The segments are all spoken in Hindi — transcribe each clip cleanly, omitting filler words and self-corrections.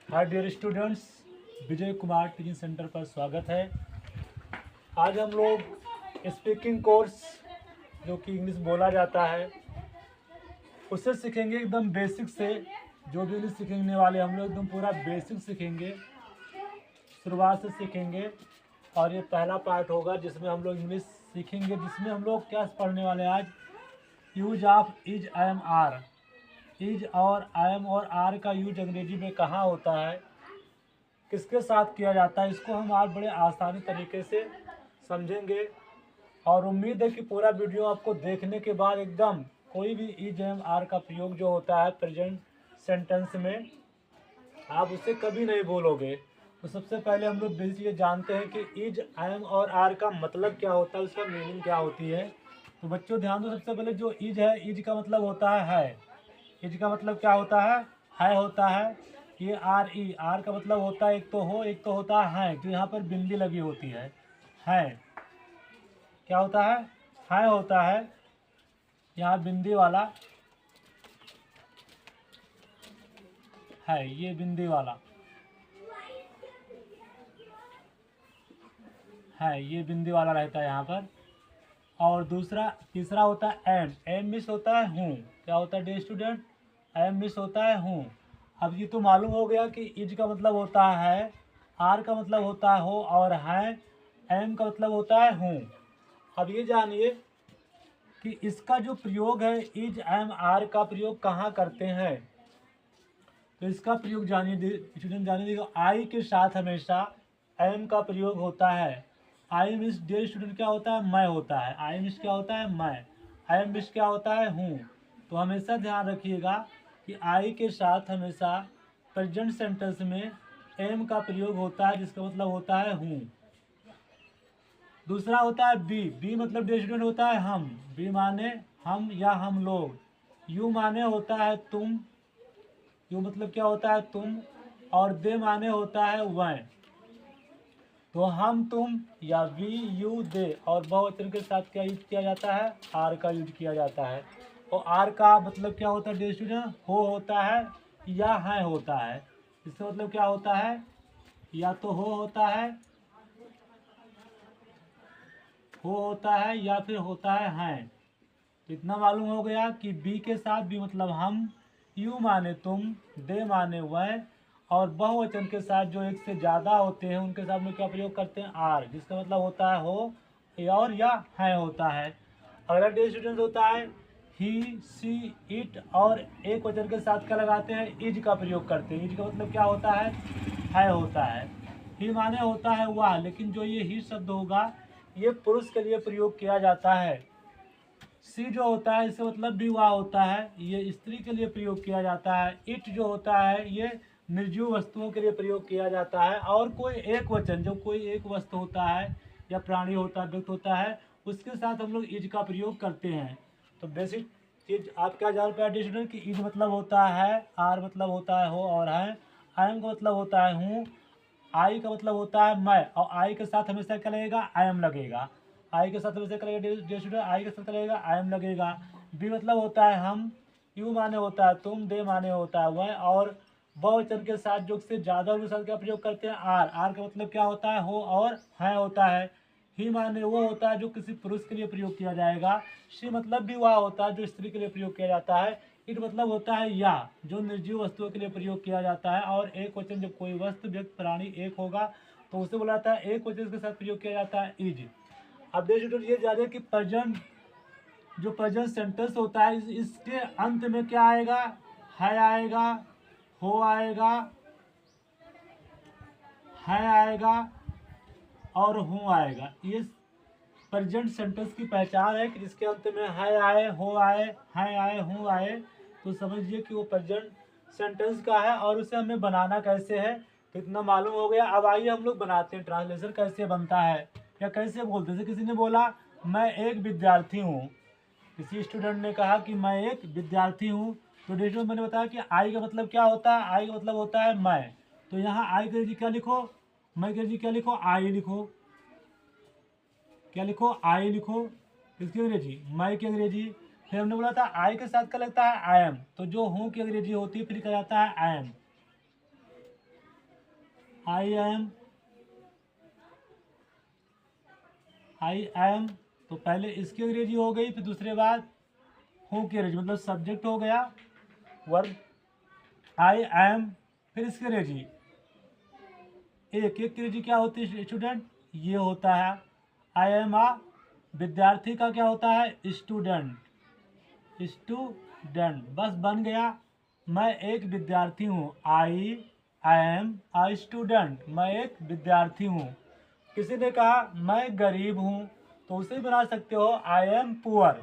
Hi dear students, Vijay Kumar teaching centre पर स्वागत है। आज हम लोग स्पीकिंग कोर्स जो कि इंग्लिश बोला जाता है उससे सीखेंगे एकदम बेसिक से। जो भी इंग्लिश सीखने वाले हम लोग एकदम पूरा बेसिक सीखेंगे, शुरुआत से सीखेंगे। और ये पहला पार्ट होगा जिसमें हम लोग इंग्लिश सीखेंगे, जिसमें हम लोग क्या पढ़ने वाले हैं आज। Use of is, I am, are. Is और आई एम और आर का यूज अंग्रेजी में कहाँ होता है, किसके साथ किया जाता है, इसको हम आज बड़े आसानी तरीके से समझेंगे। और उम्मीद है कि पूरा वीडियो आपको देखने के बाद एकदम कोई भी इज एम आर का प्रयोग जो होता है प्रेजेंट सेंटेंस में, आप उसे कभी नहीं भूलोगे। तो सबसे पहले हम लोग बेसिक ये जानते हैं कि इज, आई एम और आर का मतलब क्या होता है, उसका मीनिंग क्या होती है। तो बच्चों ध्यान दो, सबसे पहले जो इज है, इज का मतलब होता है। इज का मतलब क्या होता है होता है। ये आर ई, आर का मतलब होता है एक तो हो, एक तो होता है। तो यहाँ पर बिंदी लगी होती है। क्या होता है होता है। यहाँ बिंदी वाला है, ये बिंदी वाला है, ये बिंदी वाला रहता है यहाँ पर। और दूसरा तीसरा होता है एम। एम मिस होता है हूँ। क्या होता है डे स्टूडेंट? एम मिस होता है हूँ। अब ये तो मालूम हो गया कि इज का मतलब होता है, आर का मतलब होता है हो, और है एम का मतलब होता है हूँ। अब ये जानिए कि इसका जो प्रयोग है, इज एम आर का प्रयोग कहाँ करते हैं। तो इसका प्रयोग जानिए स्टूडेंट, जानिए। देखो, आई के साथ हमेशा एम का प्रयोग होता है। आई मीन्स डियर स्टूडेंट क्या होता है, मैं होता है। आई मीन्स क्या होता है, मैं। आई मीन्स क्या होता है, हूँ। तो हमेशा ध्यान रखिएगा कि आई के साथ हमेशा प्रेजेंट सेंटेंस में एम का प्रयोग होता है, जिसका मतलब होता है हूँ। दूसरा होता है बी। बी मतलब डियर स्टूडेंट होता है हम। बी माने हम या हम लोग। यू माने होता है तुम। यू मतलब क्या होता है, तुम। और दे माने होता है वह। तो हम, तुम या वी, यू, दे। और बहुवचन के साथ क्या यूज किया जाता है, आर का यूज किया जाता है। और आर का मतलब क्या होता है डियर स्टूडेंट, हो होता है या है होता है। इसका मतलब क्या होता है, या तो हो होता है, या फिर होता है। तो इतना मालूम हो गया कि बी के साथ बी मतलब हम, यू माने तुम, दे माने वह। और बहुवचन के साथ जो एक से ज़्यादा होते हैं उनके साथ में क्या प्रयोग करते हैं, आर, जिसका मतलब होता है हो और या है होता है। अगला डे स्टूडेंट होता है ही, सी, इट। और एक वचन के साथ क्या लगाते हैं, इज का प्रयोग करते हैं। इज का मतलब क्या होता है होता है। ही माने होता है वह, लेकिन जो ये ही शब्द होगा ये पुरुष के लिए प्रयोग किया जाता है। सी जो होता है इससे मतलब भी वाह होता है, ये स्त्री के लिए प्रयोग किया जाता है। इट जो होता है ये निर्जीव वस्तुओं के लिए प्रयोग किया जाता है। और कोई एक वचन, जब कोई एक वस्तु होता है या प्राणी होता है, व्यक्ति होता है, उसके साथ हम लोग इज का प्रयोग करते हैं। तो बेसिक चीज आप क्या जान पाए स्टूडेंट कि इज मतलब होता है, आर मतलब होता है हो और है, आई एम का मतलब होता है हूँ, आई का मतलब होता है मैं। और आई के साथ हमेशा क्या लगेगा, आई एम लगेगा। आई के साथ हमेशा क्या लगेगा स्टूडेंट, आई के साथ क्या लगेगा, आई एम लगेगा। बी मतलब होता है हम, यू माने होता है तुम, दे माने होता है वह। और बहुवचन के साथ जो से ज़्यादा के साथ क्या प्रयोग करते हैं, आर। आर का मतलब क्या होता है, हो और है होता है। ही माने वो होता है जो किसी पुरुष के लिए प्रयोग किया जाएगा। शी मतलब भी वह होता है जो स्त्री के लिए प्रयोग किया जाता है। इट मतलब होता है या, जो निर्जीव वस्तुओं के लिए प्रयोग किया जाता है। और एक वचन, जब कोई वस्तु, व्यक्ति, प्राणी एक होगा तो उसे बुलाता है एक वचन के साथ प्रयोग किया जाता है इज। अब देखिए ये जानिए कि प्रेजेंट, जो प्रेजेंट सेंटेंस होता है इसके अंत में क्या आएगा, है आएगा, हो आएगा, है आएगा और हूँ आएगा। ये प्रेजेंट सेंटेंस की पहचान है कि जिसके अंत में है आए, हो आए, है आए, हूँ आए, तो समझिए कि वो प्रेजेंट सेंटेंस का है। और उसे हमें बनाना कैसे है तो इतना मालूम हो गया। अब आइए हम लोग बनाते हैं ट्रांसलेशन कैसे बनता है या कैसे बोलते हैं। जैसे किसी ने बोला मैं एक विद्यार्थी हूँ, किसी स्टूडेंट ने कहा कि मैं एक विद्यार्थी हूँ, तो डिटेल मैंने बताया कि आई का मतलब क्या होता है, आई का मतलब होता है मैं। तो यहाँ आई के जी क्या लिखो, मैं के जी क्या लिखो, आई लिखो। क्या लिखो, आई लिखो। किसकी अंग्रेजी, मैं की अंग्रेजी। फिर हमने बोला था आई के साथ क्या लगता है, आई एम। तो जो हूँ की अंग्रेजी होती है फिर क्या जाता है, आई एम। आई एम, तो पहले इसकी अंग्रेजी हो गई, फिर दूसरे बाद हूँ की अंग्रेजी, मतलब सब्जेक्ट हो गया वर्ब, आई एम, फिर इसकी अंग्रेजी एक की अंग्रेजी क्या होती है स्टूडेंट, ये होता है आई एम आ, विद्यार्थी का क्या होता है स्टूडेंट, बस बन गया। मैं एक विद्यार्थी हूँ, आई एम आ स्टूडेंट, मैं एक विद्यार्थी हूँ। किसी ने कहा मैं गरीब हूँ, तो उसे बना सकते हो आई एम पुअर।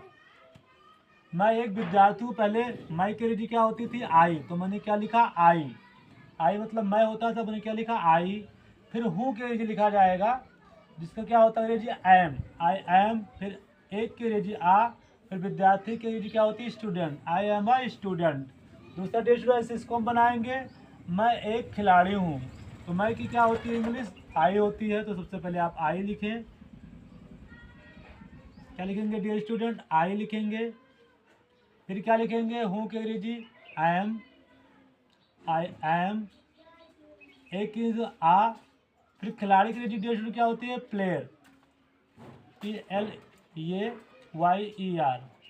मैं एक विद्यार्थी हूँ, पहले मैं की अंग्रेजी क्या होती थी आई, तो मैंने क्या लिखा आई मतलब मैं होता था, मैंने क्या लिखा आई। फिर हूँ की अंग्रेजी लिखा जाएगा, जिसका क्या होता है अंग्रेजी एम, आई एम, फिर एक की अंग्रेजी आ, फिर विद्यार्थी की अंग्रेजी क्या होती है student, I am a student. दूसरा डेट इसको हम बनाएंगे, मैं एक खिलाड़ी हूँ, तो मैं की क्या होती है इंग्लिश आई होती है, तो सबसे पहले आप आई लिखें, क्या लिखेंगे डियर स्टूडेंट आई लिखेंगे। फिर क्या लिखेंगे हूँ की अंग्रेजी एम, आई एम, एक इज आ, फिर खिलाड़ी की अंग्रेजी डियर स्टूडेंट क्या होती है player, PLEYER,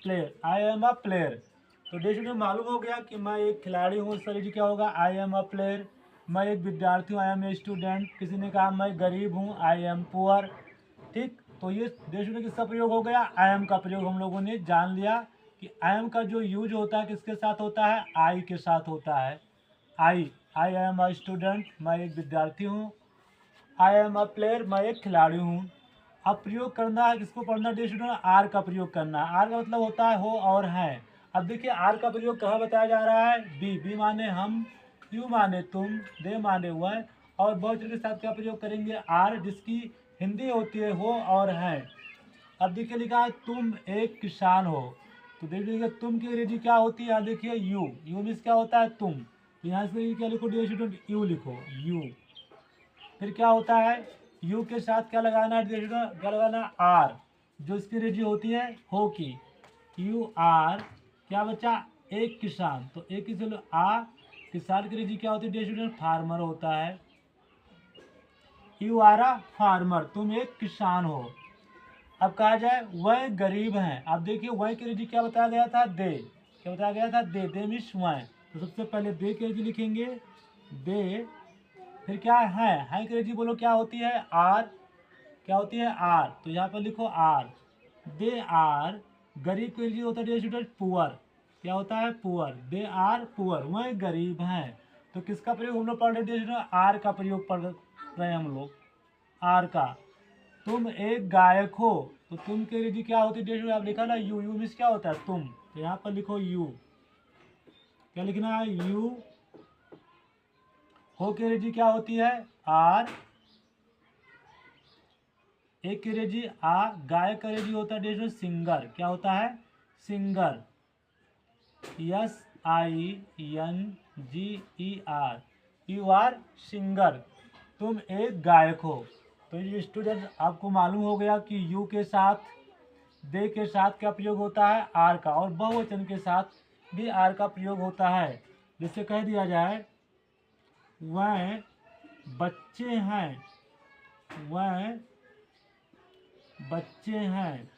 player, I am a player. तो डियर स्टूडेंट मालूम हो गया कि मैं एक खिलाड़ी हूँ, इसका अंग्रेजी क्या होगा आई एम अ प्लेयर। मैं एक विद्यार्थी हूँ, आई एम ए स्टूडेंट। किसी ने कहा मैं गरीब हूँ, आई एम पुअर। ठीक, तो ये डियर स्टूडेंट किसका प्रयोग हो गया, आई एम का प्रयोग हम लोगों ने जान लिया कि आई एम का जो यूज होता है किसके साथ होता है, आई के साथ होता है। आई एम अ स्टूडेंट, मैं एक विद्यार्थी हूँ। आई एम अ प्लेयर, मैं एक खिलाड़ी हूँ। अब प्रयोग करना है किसको पढ़ना डियर स्टूडेंट, आर का प्रयोग करना है। आर का मतलब होता है हो और है। अब देखिए आर का प्रयोग कहाँ बताया जा रहा है, बी माने हम, यू माने तुम, दे माने वह, और बहुवचन के साथ क्या प्रयोग करेंगे आर, जिसकी हिंदी होती है हो और है। अब देखिए लिखा है तुम एक किसान हो, तो देखिए तुम की अंग्रेजी क्या होती है, यहाँ देखिए यू मीन्स क्या होता है तुम, तो यहाँ से क्या लिखो डियर स्टूडेंट यू लिखो यू। फिर क्या होता है यू के साथ क्या लगाना है, क्या लगाना आर, जो इसकी अंग्रेजी होती है हो की, यू आर क्या बच्चा एक किसान, तो एक ही से आ, किसान की अंग्रेजी क्या होती है स्टूडेंट फार्मर होता है। यू आर अ फार्मर, तुम एक किसान हो। अब कहा जाए वह गरीब हैं, अब देखिए वह की अंग्रेजी क्या बताया गया था दे, क्या बताया गया था दे मीन्स वह, तो सबसे पहले दे की अंग्रेजी लिखेंगे दे। फिर क्या है की अंग्रेजी बोलो क्या होती है आर, क्या होती है आर, तो यहाँ पर लिखो आर। दे आर, गरीब के लिए होता है स्टूडेंट पुअर, क्या होता है पुअर, दे आर पुअर, वह गरीब हैं। तो किसका प्रयोग हम लोग पढ़ रहे थे, आर का प्रयोग पढ़ रहे हैं हम लोग, आर का। तुम एक गायक हो, तो तुम की अंग्रेजी क्या होती है, आप लिखा ना यू मीन्स क्या होता है तुम, तो यहाँ पर लिखो यू, क्या लिखना है यू। हो की अंग्रेजी क्या होती है आर, एक की अंग्रेजी आ, गायक का अंग्रेजी होता है सिंगर, क्या होता है singer, SINGER, you are singer, तुम एक गायक हो। तो ये स्टूडेंट आपको मालूम हो गया कि यू के साथ दे के साथ क्या प्रयोग होता है आर का, और बहुवचन के साथ भी आर का प्रयोग होता है। जिससे कह दिया जाए वह बच्चे हैं, वह बच्चे हैं,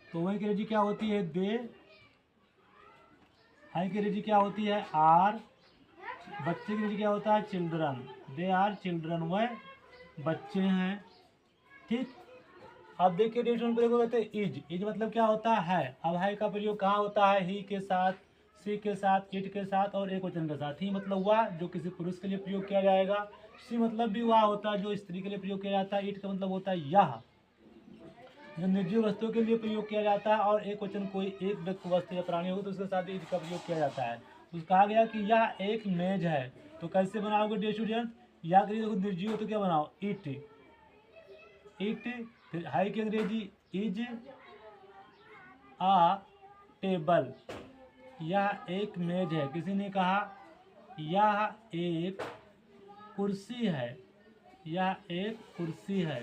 तो वह की अंग्रेजी क्या होती है दे, है की अंग्रेजी क्या होती है आर, बच्चे की अंग्रेजी क्या होता है चिल्ड्रन, दे आर चिल्ड्रन, वह बच्चे हैं। ठीक, अब देखिए डिक्शनरी प्रयोग होते हैं इज मतलब क्या होता है, अब है का प्रयोग कहाँ होता है, ही के साथ, सी के साथ, इट के साथ, और एक वचन के साथ। ही मतलब वह जो किसी पुरुष के लिए प्रयोग किया जाएगा, सी मतलब भी वह होता है जो स्त्री के लिए प्रयोग किया जाता है, इट का मतलब होता है यह जो निर्जीव वस्तुओं के लिए प्रयोग किया जाता है, और एक वचन कोई एक व्यक्ति वस्तु या प्राणी हो तो उसके साथ इट का प्रयोग किया जाता है। तो कहा गया कि यह एक मेज है, तो कैसे बनाओगे डियर स्टूडेंट, या करिए निर्जीव हो तो क्या बनाओ इट, फिर हाई की अंग्रेजी इज आ टेबल, यह एक मेज है। किसी ने कहा यह एक कुर्सी है, यह एक कुर्सी है,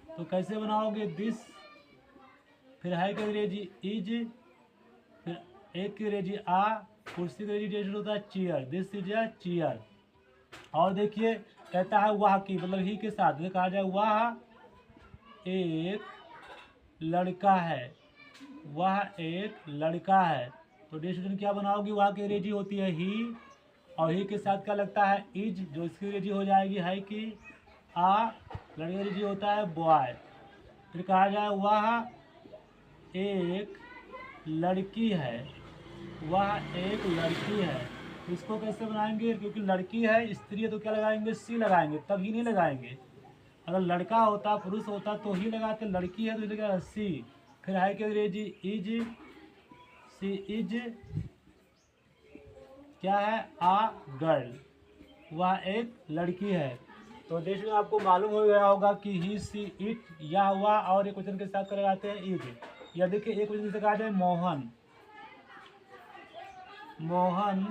तो कैसे बनाओगे दिस, फिर हाई की अंग्रेजी इज, फिर एक की अंग्रेजी आ, कुर्सी की अंग्रेजी होता है chair, this is a chair. और देखिए कहता है वह की, मतलब ही के साथ कहा जाए वह एक लड़का है, वह एक लड़का है। तो डियर स्टूडेंट क्या बनाओगी, वह की अंग्रेजी होती है ही, और ही के साथ क्या लगता है इज, जो इसकी अंग्रेजी हो जाएगी है कि आ, लड़की अंग्रेजी होता है बॉय। फिर कहा जाए वह एक लड़की है, वह एक लड़की है। इसको कैसे बनाएंगे, क्योंकि लड़की है स्त्री है तो क्या लगाएंगे सी लगाएंगे, तब ही नहीं लगाएंगे। अगर लड़का होता पुरुष होता तो ही लगाते, लड़की है तो लगेगा सी। फिर है कि अंग्रेजी इज, सी इज क्या है आ गर्ल, वह एक लड़की है। तो देश में आपको मालूम हो गया होगा कि ही सी इट या हुआ और एक वचन के साथ कर लगाते हैं इज। या देखिए एक वचन से कहा जाए मोहन, मोहन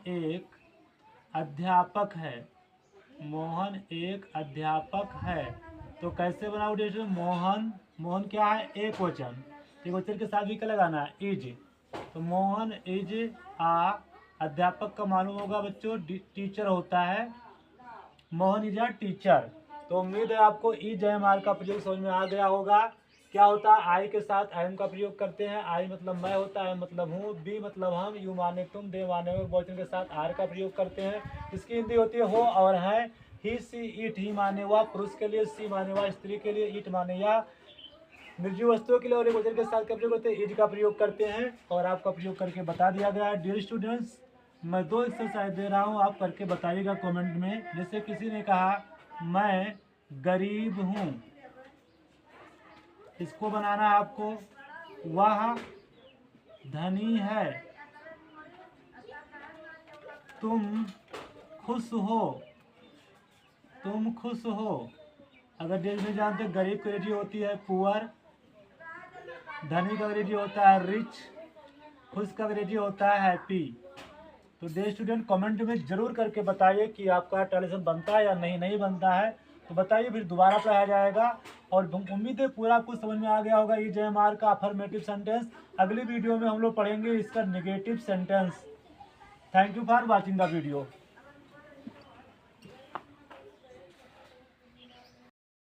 एक अध्यापक है, मोहन एक अध्यापक है। तो कैसे बनाओ डेट, मोहन, मोहन क्या है एक वचन, एक वचन के साथ भी क्या लगाना है इज। तो मोहन इज आ, अध्यापक का मालूम होगा बच्चों टीचर होता है, मोहन इज आ टीचर। तो उम्मीद है आपको ई जय मार का प्रयोग समझ में आ गया होगा। क्या होता है आई के साथ आई एम का प्रयोग करते हैं, आई मतलब मैं होता है मतलब हूँ, बी मतलब हम, यू माने तुम, दे माने बहुवचन के साथ आर का प्रयोग करते हैं। इसकी हिंदी होती है हो और है। ही सी इट, ही माने हुआ पुरुष के लिए, सी माने हुआ स्त्री के लिए, इट माने या निर्जीव वस्तुओं के लिए, और एक वचन के साथ का प्रयोग करते हैं इज का प्रयोग करते हैं। और आपका प्रयोग करके बता दिया गया है। डियर स्टूडेंट्स मैं 2 एक्सरसाइज दे रहा हूँ, आप करके बताइएगा कमेंट में। जैसे किसी ने कहा मैं गरीब हूँ, इसको बनाना है आपको वह धनी है, तुम खुश हो, तुम खुश हो। अगर देश में जानते गरीब की अंग्रेजी होती है पुअर, धनी का अंग्रेजी होता है रिच, खुश का अंग्रेजी होता है हैप्पी। तो देश स्टूडेंट कमेंट में जरूर करके बताइए कि आपका ट्रांसलेशन बनता है या नहीं बनता है। तो बताइए, फिर दोबारा पढ़ाया जाएगा। और उम्मीद है पूरा आपको समझ में आ गया होगा ई जे एम आर का अफर्मेटिव सेंटेंस। अगली वीडियो में हम लोग पढ़ेंगे इसका negative sentence. Thank you for watching the video.